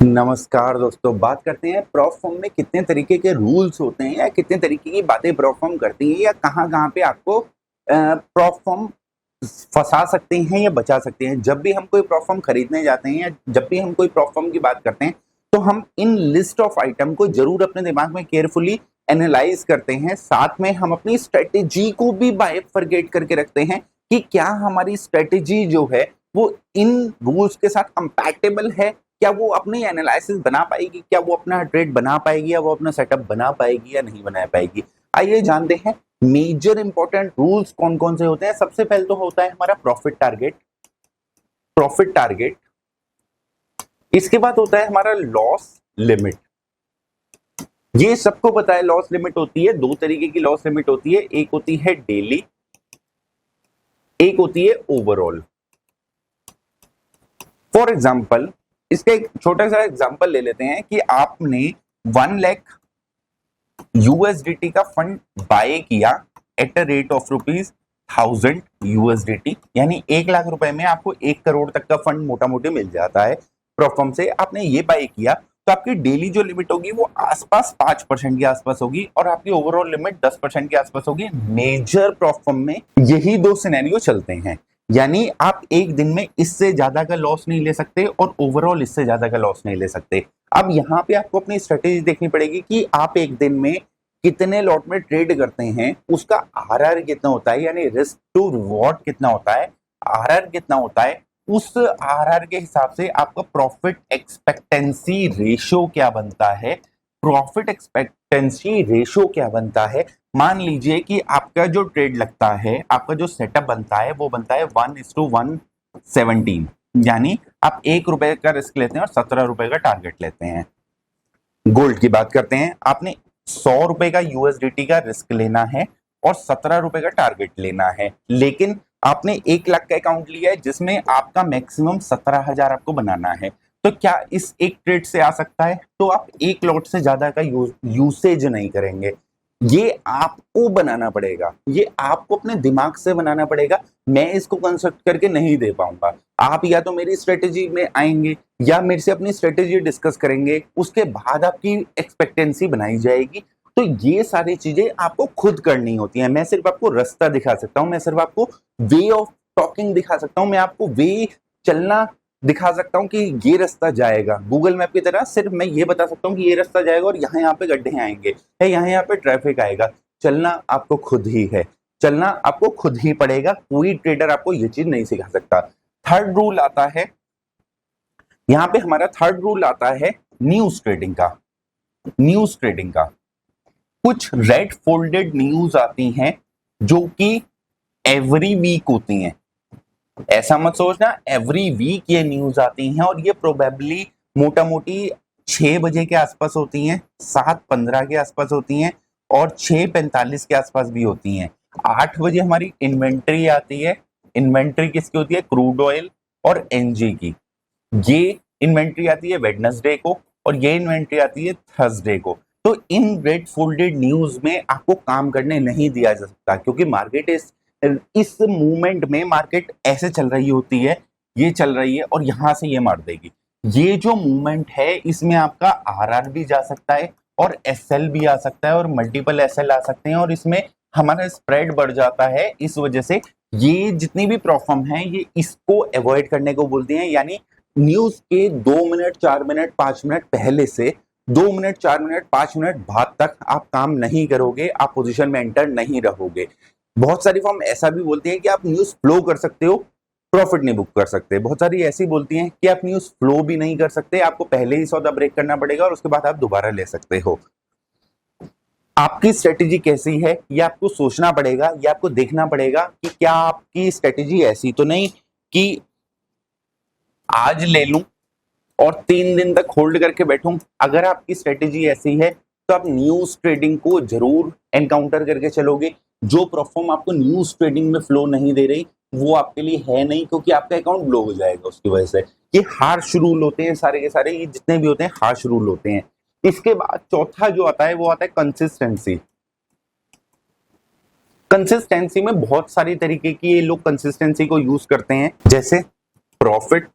नमस्कार दोस्तों, बात करते हैं प्रॉप फर्म में कितने तरीके के रूल्स होते हैं या कितने तरीके की बातें प्रॉप फर्म करती हैं या कहाँ-कहाँ पे आपको प्रॉप फर्म फँसा सकते हैं या बचा सकते हैं। जब भी हम कोई प्रॉप फर्म खरीदने जाते हैं या जब भी हम कोई प्रॉप फर्म की बात करते हैं, तो हम इन लिस्ट ऑफ आइटम को ज़रूर अपने दिमाग में केयरफुली एनालाइज़ करते हैं। साथ में हम अपनी स्ट्रैटेजी को भी बाइफरकेट करके रखते हैं कि क्या हमारी स्ट्रैटेजी जो है, वो इन रूल्स के साथ कंपैटिबल है? क्या वो अपनी एनालिसिस बना पाएगी? क्या वो अपना ट्रेड बना पाएगी या वो अपना सेटअप बना पाएगी या नहीं बना पाएगी? आइए जानते हैं मेजर इंपॉर्टेंट रूल्स कौन-कौन से होते हैं। सबसे पहले तो होता है हमारा प्रॉफिट टारगेट। इसके बाद होता है हमारा लॉस लिमिट। ये सबको पता है लॉस लिमिट होती है, 2 तरीके की लॉस लिमिट होती है। एक होती है डेली, एक होती है ओवरऑल। फॉर एग्जाम्पल, इसका एक छोटा सा एग्जांपल ले लेते हैं कि आपने 1 लाख यूएसडीटी का फंड बाय किया at a rate of ₹1000 USDT, यानी 1 लाख रुपए में आपको 1 करोड़ तक का फंड मोटा मोटी मिल जाता है प्रॉफर्म से। आपने ये बाय किया तो आपकी डेली जो लिमिट होगी वो आसपास 5% के आसपास होगी और आपकी ओवरऑल लिमिट 10% के आसपास होगी। मेजर प्रॉफर्म में यही 2 सिनेरियो चलते हैं, यानी आप एक दिन में इससे ज्यादा का लॉस नहीं ले सकते और ओवरऑल इससे ज्यादा का लॉस नहीं ले सकते। अब यहाँ पे आपको अपनी स्ट्रेटेजी देखनी पड़ेगी कि आप एक दिन में कितने लॉट में ट्रेड करते हैं, उसका आरआर कितना होता है, यानी रिस्क टू रिवॉर्ड कितना होता है, आरआर कितना होता है। उस आरआर के हिसाब से आपका प्रॉफिट एक्सपेक्टेंसी रेशियो क्या बनता है। प्रॉफिट एक्सपेक्टेंसी रेशियो क्या बनता है, मान लीजिए कि आपका जो ट्रेड लगता है, आपका जो सेटअप बनता है वो बनता है 1:117, यानी आप 1 रुपए का रिस्क लेते हैं और 17 रुपए का टारगेट लेते हैं। गोल्ड की बात करते हैं, आपने 100 रुपए का यूएसडीटी का रिस्क लेना है और 17 रुपए का टारगेट लेना है, लेकिन आपने 1 लाख का अकाउंट लिया है जिसमें आपका मैक्सिमम 17,000 आपको बनाना है। तो क्या इस एक ट्रेड से आ सकता है? तो आप एक लॉट से ज्यादा का यूसेज नहीं करेंगे। ये आपको बनाना पड़ेगा, ये आपको अपने दिमाग से बनाना पड़ेगा। मैं इसको कंस्ट्रक्ट करके नहीं दे पाऊंगा। आप या तो मेरी स्ट्रेटेजी में आएंगे या मेरे से अपनी स्ट्रेटेजी डिस्कस करेंगे, उसके बाद आपकी एक्सपेक्टेंसी बनाई जाएगी। तो ये सारी चीजें आपको खुद करनी होती हैं। मैं सिर्फ आपको रास्ता दिखा सकता हूँ, मैं सिर्फ आपको वे ऑफ टॉकिंग दिखा सकता हूँ, मैं आपको वे चलना दिखा सकता हूँ कि ये रास्ता जाएगा। गूगल मैप की तरह सिर्फ मैं ये बता सकता हूँ कि ये रास्ता जाएगा और यहाँ पे गड्ढे आएंगे, है यहाँ पे ट्रैफिक आएगा। चलना आपको खुद ही है, चलना आपको खुद ही पड़ेगा। कोई ट्रेडर आपको ये चीज नहीं सिखा सकता। थर्ड रूल आता है, यहाँ पे हमारा थर्ड रूल आता है न्यूज ट्रेडिंग का। न्यूज ट्रेडिंग का कुछ रेड फोल्डेड न्यूज आती हैं जो कि एवरी वीक होती हैं। ऐसा मत सोचना एवरी वीक ये न्यूज आती हैं और ये प्रोबेबली मोटा मोटी 6 बजे के आसपास होती हैं, 7:15 के आसपास होती हैं और 6:45 के आसपास भी होती हैं। 8 बजे हमारी इन्वेंट्री आती है। इन्वेंट्री किसकी होती है? क्रूड ऑयल और एनजी की। ये इन्वेंट्री आती है वेडनेसडे को और ये इन्वेंट्री आती है थर्सडे को। तो इन रेड फोल्डेड न्यूज में आपको काम करने नहीं दिया जा सकता, क्योंकि मार्केट इस मूवमेंट में मार्केट ऐसे चल रही होती है, ये चल रही है और यहां से ये मार देगी। ये जो मूवमेंट है इसमें आपका आरआर भी जा सकता है और एसएल भी आ सकता है और मल्टीपल एसएल आ सकते हैं और इसमें हमारा स्प्रेड बढ़ जाता है। इस वजह से ये जितनी भी प्रॉफर्म है ये इसको अवॉइड करने को बोलती हैं, यानी न्यूज के 2 मिनट 4 मिनट 5 मिनट पहले से 2 मिनट 4 मिनट 5 मिनट बाद तक आप काम नहीं करोगे, आप पोजीशन में एंटर नहीं रहोगे। बहुत सारी फर्म ऐसा भी बोलती हैं कि आप न्यूज फ्लो कर सकते हो, प्रॉफिट नहीं बुक कर सकते। बहुत सारी ऐसी बोलती हैं कि आप न्यूज फ्लो भी नहीं कर सकते, आपको पहले ही सौदा ब्रेक करना पड़ेगा और उसके बाद आप दोबारा ले सकते हो। आपकी स्ट्रेटेजी कैसी है ये आपको सोचना पड़ेगा, ये आपको देखना पड़ेगा कि क्या आपकी स्ट्रेटेजी ऐसी तो नहीं कि आज ले लूं और 3 दिन तक होल्ड करके बैठूं। अगर आपकी स्ट्रेटेजी ऐसी है तो आप न्यूज ट्रेडिंग को जरूर एनकाउंटर करके चलोगे। जो परफॉर्म आपको न्यूज ट्रेडिंग में फ्लो नहीं दे रही वो आपके लिए है नहीं, क्योंकि आपका अकाउंट ब्लो हो जाएगा उसकी वजह से। ये हार्श रूल होते हैं सारे के सारे, ये जितने भी होते हैं हार्श रूल होते हैं। इसके बाद चौथा जो आता है वो आता है कंसिस्टेंसी। कंसिस्टेंसी में बहुत सारी तरीके की ये लोग कंसिस्टेंसी को यूज करते हैं, जैसे प्रॉफिट,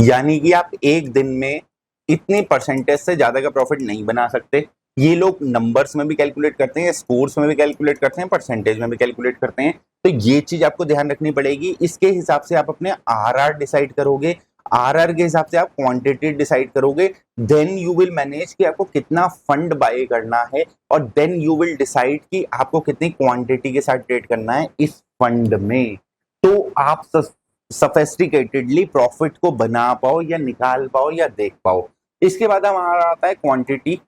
यानी कि आप एक दिन में इतनी परसेंटेज से ज्यादा का प्रॉफिट नहीं बना सकते। ये लोग नंबर्स में भी कैलकुलेट करते हैं, स्कोर्स में भी कैलकुलेट करते हैं, परसेंटेज में भी कैलकुलेट करते हैं। तो ये चीज आपको ध्यान रखनी पड़ेगी। इसके हिसाब से आप अपने आरआर डिसाइड करोगे, आरआर के हिसाब से आप क्वांटिटी डिसाइड करोगे, देन यू विल मैनेज कि आपको कितना फंड बाय करना है, और देन यू विल डिसाइड कि आपको कितनी क्वांटिटी के साथ ट्रेड करना है इस फंड में। तो आप सोफिस्टिकेटेडली प्रॉफिट को बना पाओ या निकाल पाओ या देख पाओ। इसके बाद हमारा आता है क्वांटिटी।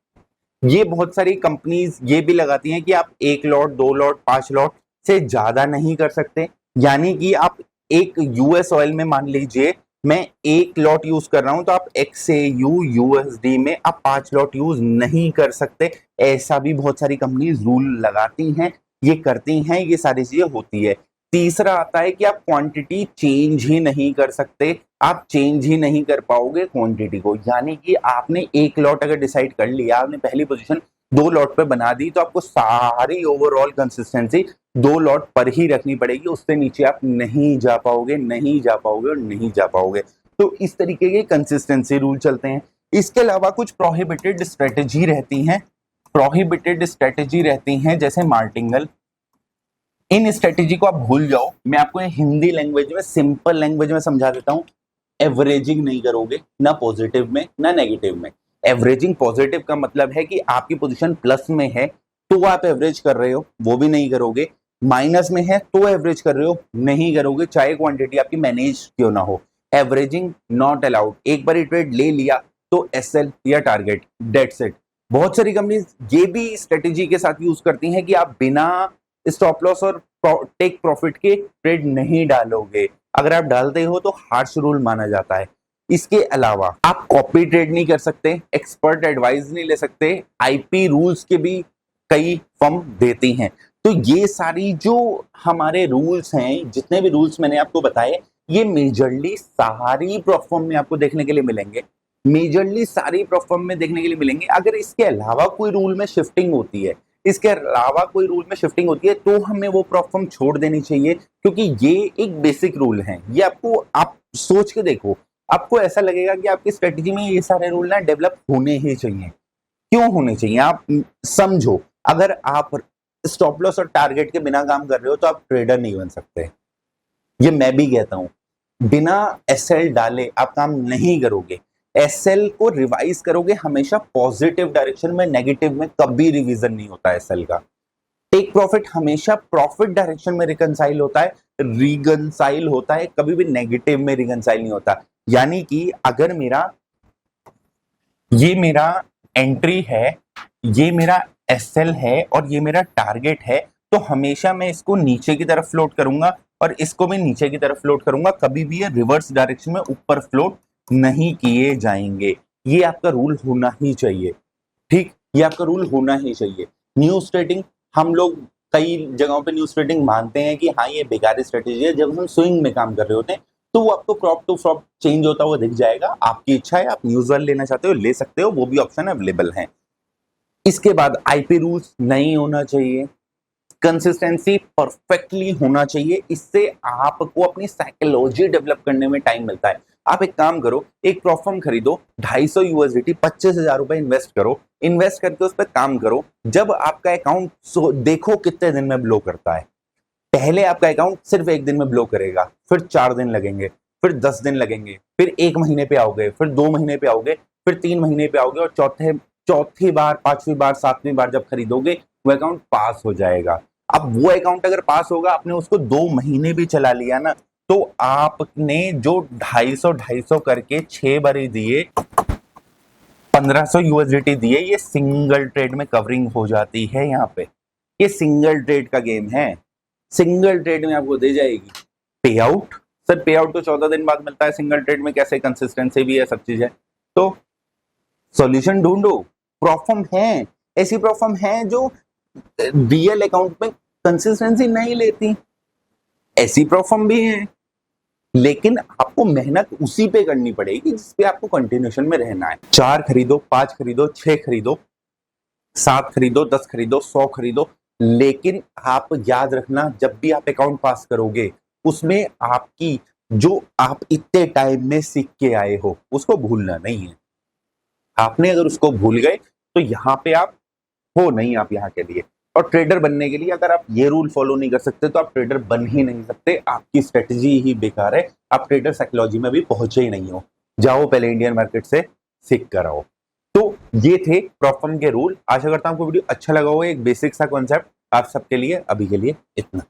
ये बहुत सारी कंपनीज ये भी लगाती हैं कि आप 1 लॉट 2 लॉट 5 लॉट से ज्यादा नहीं कर सकते। यानी कि आप एक यूएस ऑयल में मान लीजिए मैं 1 लॉट यूज कर रहा हूं, तो आप XAU USD में आप 5 लॉट यूज नहीं कर सकते। ऐसा भी बहुत सारी कंपनीज रूल लगाती हैं, ये करती हैं, ये सारी चीजें होती है। तीसरा आता है कि आप क्वांटिटी चेंज ही नहीं कर सकते, आप चेंज ही नहीं कर पाओगे क्वांटिटी को। यानी कि आपने 1 लॉट अगर डिसाइड कर लिया, आपने पहली पोजीशन 2 लॉट पे बना दी, तो आपको सारी ओवरऑल कंसिस्टेंसी 2 लॉट पर ही रखनी पड़ेगी, उससे नीचे आप नहीं जा पाओगे, नहीं जा पाओगे और नहीं जा पाओगे। तो इस तरीके के कंसिस्टेंसी रूल चलते हैं। इसके अलावा कुछ प्रोहिबिटेड स्ट्रेटेजी रहती हैं, प्रोहिबिटेड स्ट्रेटेजी रहती हैं जैसे मार्टिंगल। इन स्ट्रेटेजी को आप भूल जाओ, मैं आपको हिंदी लैंग्वेज में, सिंपल लैंग्वेज में समझा देता हूं। एवरेजिंग नहीं करोगे, ना पॉजिटिव में ना नेगेटिव में। एवरेजिंग पॉजिटिव का मतलब है कि आपकी पोजीशन प्लस में है तो आप एवरेज कर रहे हो, वो भी नहीं करोगे। माइनस में है तो एवरेज कर रहे हो, नहीं करोगे, चाहे क्वांटिटी आपकी मैनेज क्यों ना हो। Averaging not allowed. एक बार ट्रेड ले लिया तो एसएल या टारगेट, डेट्स इट। बहुत सारी कंपनीज ये भी स्ट्रेटेजी के साथ यूज करती हैं कि आप बिना स्टॉप लॉस और टेक प्रॉफिट के ट्रेड नहीं डालोगे। अगर आप डालते हो तो हार्श रूल माना जाता है। इसके अलावा आप कॉपी ट्रेड नहीं कर सकते, एक्सपर्ट एडवाइस नहीं ले सकते, आईपी रूल्स के भी कई फर्म देती हैं। तो ये सारी जो हमारे रूल्स हैं, जितने भी रूल्स मैंने आपको बताए, ये मेजरली सारी प्रोफॉर्म में आपको देखने के लिए मिलेंगे, मेजरली सारी प्रोफॉर्म में देखने के लिए मिलेंगे। अगर इसके अलावा कोई रूल में शिफ्टिंग होती है, इसके अलावा कोई रूल में शिफ्टिंग होती है, तो हमें वो प्रॉब्लम छोड़ देनी चाहिए, क्योंकि ये एक बेसिक रूल है। ये आपको, आप सोच के देखो, आपको ऐसा लगेगा कि आपकी स्ट्रेटजी में ये सारे रूल ना डेवलप होने ही चाहिए। क्यों होने चाहिए आप समझो। अगर आप स्टॉप लॉस और टारगेट के बिना काम कर रहे हो तो आप ट्रेडर नहीं बन सकते। ये मैं भी कहता हूं, बिना एसएल डाले आप काम नहीं करोगे। एसएल को रिवाइज करोगे हमेशा पॉजिटिव डायरेक्शन में, नेगेटिव में कभी रिवीजन नहीं होता एसएल का। टेक प्रॉफिट हमेशा प्रॉफिट डायरेक्शन में रिकंसाइल होता है, रिकंसाइल होता है, कभी भी नेगेटिव में रिकंसाइल नहीं होता। यानी कि अगर ये मेरा एंट्री है, ये मेरा एसएल है और ये मेरा टारगेट है, तो हमेशा मैं इसको नीचे की तरफ फ्लोट करूंगा और इसको भी नीचे की तरफ फ्लोट करूंगा। कभी भी ये रिवर्स डायरेक्शन में ऊपर फ्लोट नहीं किए जाएंगे। ये आपका रूल होना ही चाहिए, ठीक, ये आपका रूल होना ही चाहिए। न्यूज ट्रेडिंग, हम लोग कई जगहों पे न्यूज ट्रेडिंग मानते हैं कि हाँ ये बेकार स्ट्रेटेजी है। जब हम स्विंग में काम कर रहे होते हैं तो वो आपको प्रॉप टू प्रॉप चेंज होता हुआ दिख जाएगा। आपकी इच्छा है, आप न्यूज वाले लेना चाहते हो ले सकते हो, वो भी ऑप्शन अवेलेबल है। इसके बाद आईपी रूल्स नहीं होना चाहिए, कंसिस्टेंसी परफेक्टली होना चाहिए। इससे आपको अपनी साइकोलॉजी डेवलप करने में टाइम मिलता है। आप एक काम करो, एक प्रॉफर्म खरीदो, 250 USDT, 25,000 रुपए इन्वेस्ट करो, इन्वेस्ट करके उस पर काम करो। जब आपका अकाउंट देखो कितने दिन में ब्लो करता है। पहले आपका अकाउंट सिर्फ 1 दिन में ब्लो करेगा, फिर 4 दिन लगेंगे, फिर 10 दिन लगेंगे, फिर 1 महीने पे आओगे, फिर 2 महीने पे आओगे, फिर 3 महीने पे आओगे, और चौथी बार, 5वीं बार, 7वीं बार जब खरीदोगे वो अकाउंट पास हो जाएगा। अब वो अकाउंट अगर पास होगा, आपने उसको 2 महीने भी चला लिया ना, तो आपने जो 250 करके 6 बारी दिए, 1500 USDT दिए, ये सिंगल ट्रेड में कवरिंग हो जाती है। यहाँ पे ये सिंगल ट्रेड का गेम है, सिंगल ट्रेड में आपको दे जाएगी पे आउट। सर पे आउट तो 14 दिन बाद मिलता है, सिंगल ट्रेड में कैसे, कंसिस्टेंसी भी है, सब चीज है। तो सॉल्यूशन ढूंढो। प्रॉफर्म है, ऐसी प्रॉफर्म है जो रियल अकाउंट में कंसिस्टेंसी नहीं लेती, ऐसी प्रॉफर्म भी है, लेकिन आपको मेहनत उसी पे करनी पड़ेगी जिसपे आपको कंटिन्यूशन में रहना है। 4 खरीदो, 5 खरीदो, 6 खरीदो, 7 खरीदो, 10 खरीदो, 100 खरीदो, लेकिन आप याद रखना, जब भी आप अकाउंट पास करोगे उसमें आपकी जो आप इतने टाइम में सीख के आए हो उसको भूलना नहीं है। आपने अगर उसको भूल गए तो यहाँ पे आप हो नहीं, आप यहाँ के लिए। और ट्रेडर बनने के लिए अगर आप ये रूल फॉलो नहीं कर सकते तो आप ट्रेडर बन ही नहीं सकते, आपकी स्ट्रेटजी ही बेकार है, आप ट्रेडर साइकोलॉजी में भी पहुंचे ही नहीं हो। जाओ पहले इंडियन मार्केट से सीख कर आओ। तो ये थे प्रॉप फर्म के रूल। आशा करता हूँ आपको वीडियो अच्छा लगा होगा, एक बेसिक सा कॉन्सेप्ट आप सबके लिए। अभी के लिए इतना।